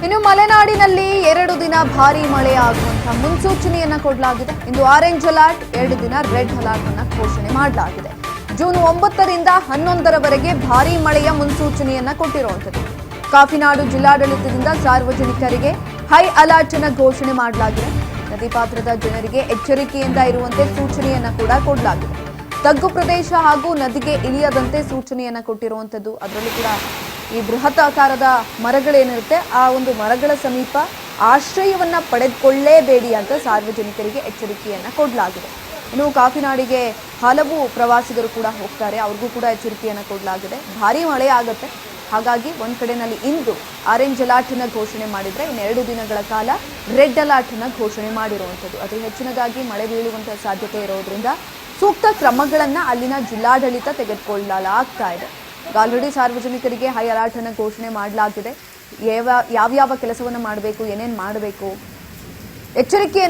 ಇನ್ನು ಮಲೆನಾಡಿನಲ್ಲಿ 2 ದಿನ ಭಾರೀ ಮಳೆ ಆಗುವಂತ ಮುನ್ಸೂಚನೆಯನ್ನ ಕೊಡಲಾಗಿದೆ. ಇಂದು ಆರೆಂಜ್ ಅಲರ್ಟ್, 2 ದಿನ ರೆಡ್ ಅಲರ್ಟ್ ಅನ್ನು ಘೋಷಣೆ ಮಾಡಲಾಗಿದೆ. ಜೂನ್ 9 ರಿಂದ 11ರವರೆಗೆ ಭಾರೀ ಮಳೆಯ ಮುನ್ಸೂಚನೆಯನ್ನ ಕೊಟ್ಟಿರುವಂತದ್ದು. ಕಾಫಿನಾಡು ಜಿಲ್ಲಾಡಳಿತದಿಂದ ಸಾರ್ವಜನಿಕರಿಗೆ ಹೈ ಅಲರ್ಟ್ ಅನ್ನು ಘೋಷಣೆ ಮಾಡಲಾಗಿದೆ. ನದಿ ಪಾತ್ರದ ಜನರಿಗೆ ಎಚ್ಚರಿಕೆಯಿಂದ ಇರುವಂತೆ ಸೂಚನೆಯನ್ನ ಕೂಡ ಕೊಡಲಾಗಿದೆ. ತಗ್ಗು ಪ್ರದೇಶ ಹಾಗೂ ನದಿಗೆ ಇಳಿಯದಂತೆ ಸೂಚನೆಯನ್ನ ಕೊಟ್ಟಿರುವಂತದ್ದು. ಅದರಲ್ಲೂ ಕೂಡ ಈ ಬೃಹತ್ ಆಕಾರದ ಮರಗಳೇನಿರುತ್ತೆ ಆ ಒಂದು ಮರಗಳ ಸಮೀಪ ಆಶ್ರಯವನ್ನ ಪಡೆದುಕೊಳ್ಳೇಬೇಡಿ ಅಂತ ಸಾರ್ವಜನಿಕರಿಗೆ ಎಚ್ಚರಿಕೆಯನ್ನ ಕೊಡಲಾಗಿದೆ. ಇನ್ನು ಕಾಫಿನಾಡಿಗೆ ಹಲವು ಪ್ರವಾಸಿಗರು ಕೂಡ ಹೋಗ್ತಾರೆ, ಅವ್ರಿಗೂ ಕೂಡ ಎಚ್ಚರಿಕೆಯನ್ನ ಕೊಡಲಾಗಿದೆ. ಭಾರೀ ಮಳೆ ಆಗುತ್ತೆ, ಹಾಗಾಗಿ ಒಂದ್ ಕಡೆನಲ್ಲಿ ಇಂದು ಆರೆಂಜ್ ಅಲರ್ಟ್ ಅನ್ನ ಘೋಷಣೆ ಮಾಡಿದ್ರೆ ಇನ್ನು 2 ದಿನಗಳ ಕಾಲ ರೆಡ್ ಅಲರ್ಟ್ ಅನ್ನ ಘೋಷಣೆ ಮಾಡಿರುವಂಥದ್ದು. ಅತಿ ಹೆಚ್ಚಿನದಾಗಿ ಮಳೆ ಬೀಳುವಂತಹ ಸಾಧ್ಯತೆ ಇರೋದ್ರಿಂದ ಸೂಕ್ತ ಕ್ರಮಗಳನ್ನ ಅಲ್ಲಿನ ಜಿಲ್ಲಾಡಳಿತ ತೆಗೆದುಕೊಳ್ಳಲಾಗ್ತಾ ಇದೆ. ಆಲ್ರೆಡಿ ಸಾರ್ವಜನಿಕರಿಗೆ ಹೈ ಅಲರ್ಟ್ ಅನ್ನು ಘೋಷಣೆ ಮಾಡಲಾಗಿದೆ. ಯಾವ ಕೆಲಸವನ್ನ ಮಾಡಬೇಕು, ಏನೇನು ಮಾಡಬೇಕು, ಎಚ್ಚರಿಕೆಯನ್ನ